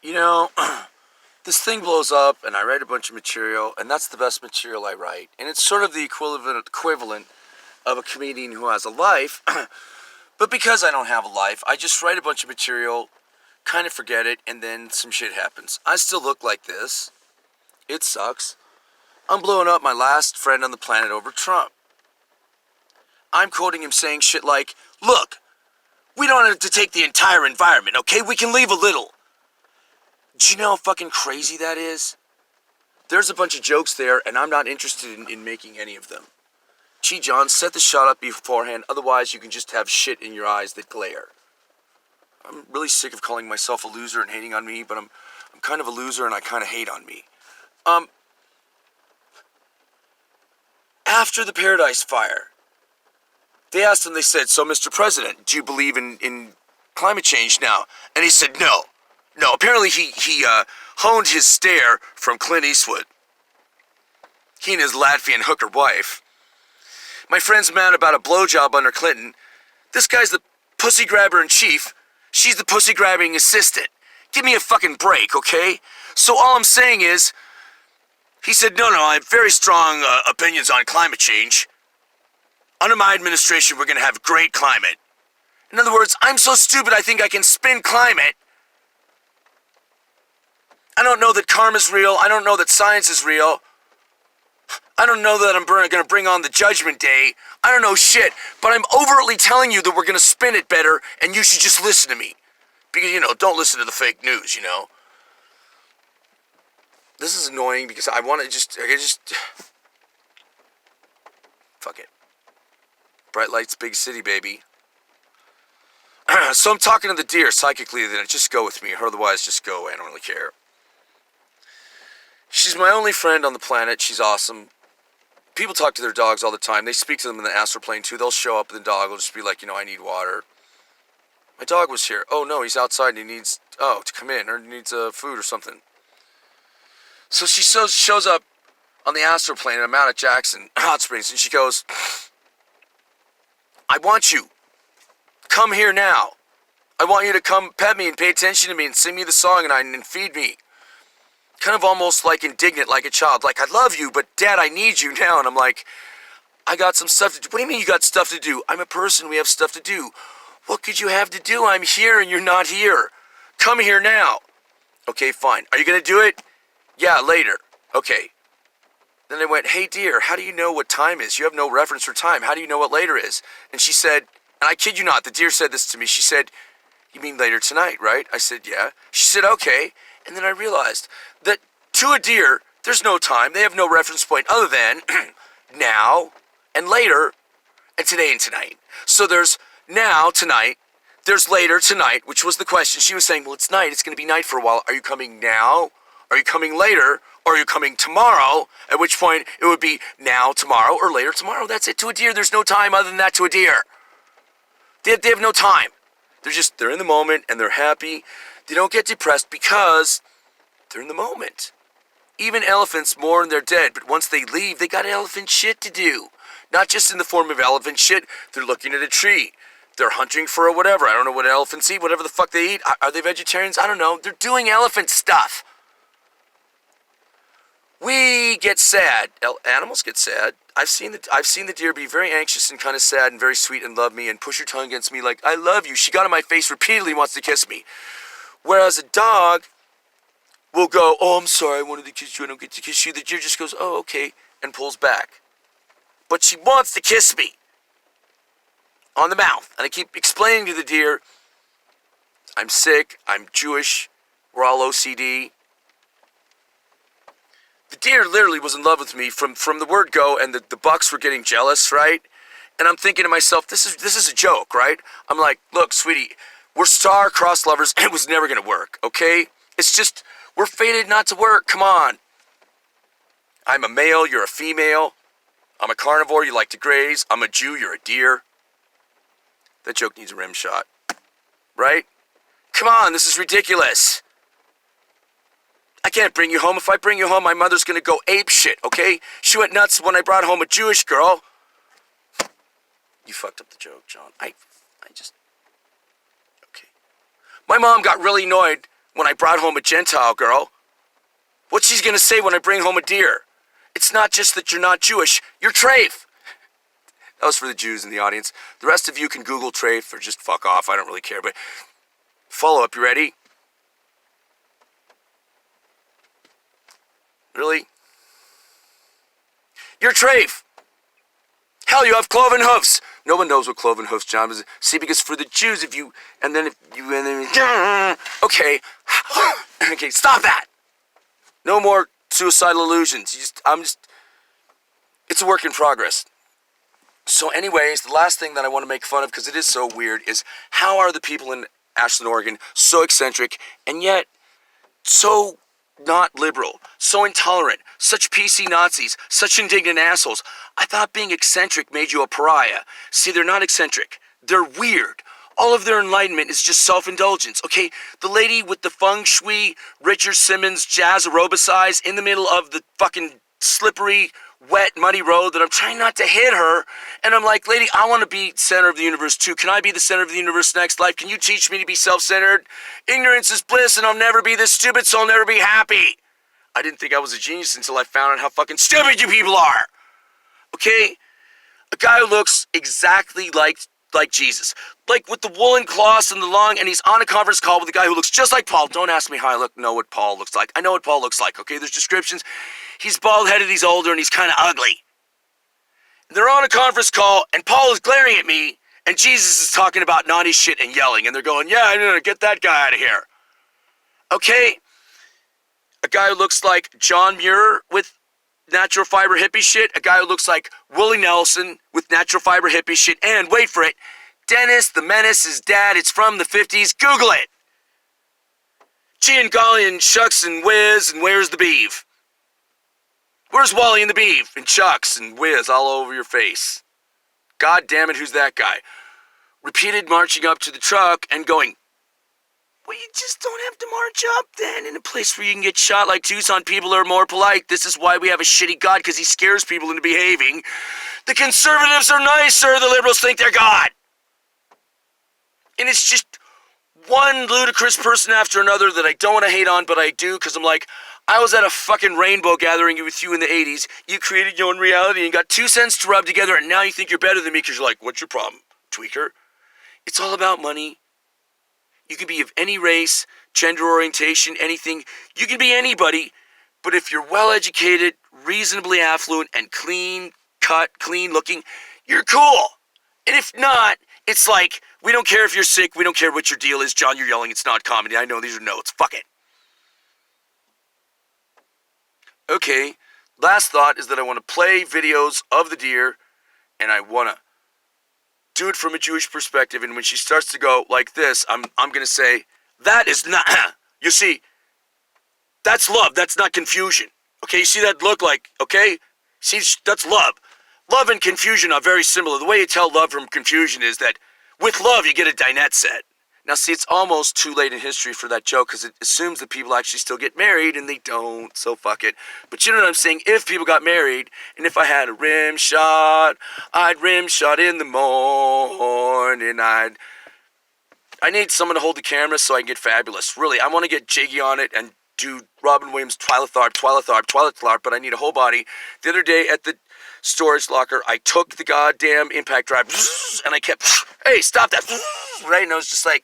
You know, this thing blows up and I write a bunch of material, and that's the best material I write. And it's sort of the equivalent of a comedian who has a life. But because I don't have a life, I just write a bunch of material, kind of forget it, and then some shit happens. I still look like this. It sucks. I'm blowing up my last friend on the planet over Trump. I'm quoting him saying shit like, look, we don't have to take the entire environment, okay? We can leave a little. Do you know how fucking crazy that is? There's a bunch of jokes there, and I'm not interested in making any of them. Gee, John, set the shot up beforehand, otherwise you can just have shit in your eyes that glare. I'm really sick of calling myself a loser and hating on me, but I'm kind of a loser and I kind of hate on me. After the Paradise Fire, they asked him, they said, so Mr. President, do you believe in climate change now? And he said, no. No, apparently he honed his stare from Clint Eastwood. He and his Latvian hooker wife. My friend's mad about a blowjob under Clinton. This guy's the pussy grabber in chief. She's the pussy grabbing assistant. Give me a fucking break, okay? So all I'm saying is, he said, no, I have very strong opinions on climate change. Under my administration, we're going to have great climate. In other words, I'm so stupid I think I can spin climate. I don't know that karma's real. I don't know that science is real. I don't know that I'm going to bring on the judgment day. I don't know shit. But I'm overtly telling you that we're going to spin it better, and you should just listen to me. Because, don't listen to the fake news, This is annoying because I want to just... Fuck it. Bright lights, big city, baby. So I'm talking to the deer psychically, then just go with me. Or otherwise, just go away. I don't really care. She's my only friend on the planet. She's awesome. People talk to their dogs all the time. They speak to them in the astral plane, too. They'll show up, and the dog will just be like, I need water. My dog was here. Oh, no, he's outside, and he needs, to come in, or he needs food or something. So she shows up on the astral plane, and I'm out at Jackson Hot Springs, and she goes, I want you. Come here now. I want you to come pet me and pay attention to me and sing me the song and feed me. Kind of almost like indignant, like a child. Like, I love you, but Dad, I need you now. And I'm like, I got some stuff to do. What do you mean you got stuff to do? I'm a person. We have stuff to do. What could you have to do? I'm here and you're not here. Come here now. Okay, fine. Are you going to do it? Yeah, later. Okay. Then I went, hey, dear, how do you know what time is? You have no reference for time. How do you know what later is? And she said, and I kid you not, the deer said this to me. She said, you mean later tonight, right? I said, yeah. She said, okay. And then I realized that to a deer, there's no time. They have no reference point other than now and later and today and tonight. So there's now, tonight. There's later, tonight, which was the question. She was saying, well, it's night. It's going to be night for a while. Are you coming now? Are you coming later? Or are you coming tomorrow? At which point it would be now, tomorrow, or later tomorrow. That's it. To a deer, there's no time other than that to a deer. They have no time. They're in the moment and they're happy. They don't get depressed because they're in the moment. Even elephants mourn they're dead, but once they leave, they got elephant shit to do. Not just in the form of elephant shit. They're looking at a tree. They're hunting for a whatever. I don't know what elephants eat, whatever the fuck they eat. Are they vegetarians? I don't know. They're doing elephant stuff. We get sad. Animals get sad. I've seen the deer be very anxious and kind of sad and very sweet and love me and push her tongue against me like, I love you. She got on my face repeatedly, wants to kiss me. Whereas a dog will go, oh, I'm sorry, I wanted to kiss you, I don't get to kiss you. The deer just goes, oh, okay, and pulls back. But she wants to kiss me on the mouth. And I keep explaining to the deer, I'm sick, I'm Jewish, we're all OCD. The deer literally was in love with me from the word go, and the bucks were getting jealous, right? And I'm thinking to myself, this is a joke, right? I'm like, look, sweetie, we're star-crossed lovers, and it was never going to work, okay? It's just, we're fated not to work, come on. I'm a male, you're a female. I'm a carnivore, you like to graze. I'm a Jew, you're a deer. That joke needs a rim shot, right? Come on, this is ridiculous. I can't bring you home. If I bring you home, my mother's going to go ape shit, okay? She went nuts when I brought home a Jewish girl. You fucked up the joke, John. I just... Okay. My mom got really annoyed when I brought home a Gentile girl. What's she gonna say when I bring home a deer? It's not just that you're not Jewish, you're treif. That was for the Jews in the audience. The rest of you can Google treif or just fuck off, I don't really care, but follow up, you ready? Really? You're treif. Hell, you have cloven hoofs. No one knows what cloven hoofs, John. See, because for the Jews, okay. Okay, stop that. No more suicidal illusions. It's a work in progress. So anyways, the last thing that I want to make fun of, because it is so weird, is how are the people in Ashland, Oregon so eccentric and yet so not liberal, so intolerant, such PC Nazis, such indignant assholes? I thought being eccentric made you a pariah. See, they're not eccentric. They're weird. All of their enlightenment is just self-indulgence, okay? The lady with the feng shui, Richard Simmons, jazz aerobicize in the middle of the fucking slippery, wet, muddy road that I'm trying not to hit her. And I'm like, lady, I want to be center of the universe too. Can I be the center of the universe next life? Can you teach me to be self-centered? Ignorance is bliss and I'll never be this stupid, so I'll never be happy. I didn't think I was a genius until I found out how fucking stupid you people are. Okay? A guy who looks exactly like Jesus. Like with the woolen cloths and the long, and he's on a conference call with a guy who looks just like Paul. Don't ask me how I know what Paul looks like. I know what Paul looks like, okay? There's descriptions. He's bald-headed, he's older, and he's kind of ugly. They're on a conference call, and Paul is glaring at me, and Jesus is talking about naughty shit and yelling, and they're going, yeah, I know, get that guy out of here. Okay? A guy who looks like John Muir with natural fiber hippie shit, a guy who looks like Willie Nelson with natural fiber hippie shit, and wait for it, Dennis the Menace is dad, it's from the 50s, Google it. Gee and golly and shucks and whiz and where's the beef? Where's Wally and the beef? And chucks and whiz all over your face. God damn it, who's that guy? Repeated marching up to the truck and going, well, you just don't have to march up then in a place where you can get shot like Tucson. People are more polite. This is why we have a shitty God, because he scares people into behaving. The conservatives are nicer. The liberals think they're God. And it's just one ludicrous person after another that I don't want to hate on, but I do, because I'm like, I was at a fucking rainbow gathering with you in the 80s. You created your own reality and got 2 cents to rub together, and now you think you're better than me because you're like, what's your problem, tweaker? It's all about money. You can be of any race, gender orientation, anything. You can be anybody, but if you're well-educated, reasonably affluent, and clean-cut, clean-looking, you're cool. And if not, it's like, we don't care if you're sick, we don't care what your deal is. John, you're yelling, it's not comedy. I know, these are notes. Fuck it. Okay, last thought is that I want to play videos of the deer, and I want to do it from a Jewish perspective, and when she starts to go like this, I'm going to say, that is not, you see, that's love, that's not confusion. Okay, you see that look like, okay? See, that's love. Love and confusion are very similar. The way you tell love from confusion is that with love, you get a dinette set. Now, see, it's almost too late in history for that joke because it assumes that people actually still get married, and they don't, so fuck it. But you know what I'm saying? If people got married, and if I had a rim shot, I'd rim shot in the morning, I need someone to hold the camera so I can get fabulous. Really, I want to get jiggy on it and do Robin Williams, Twyla Tharp, but I need a whole body. The other day at the storage locker, I took the goddamn impact drive, and I kept, hey, stop that, right? And I was just like,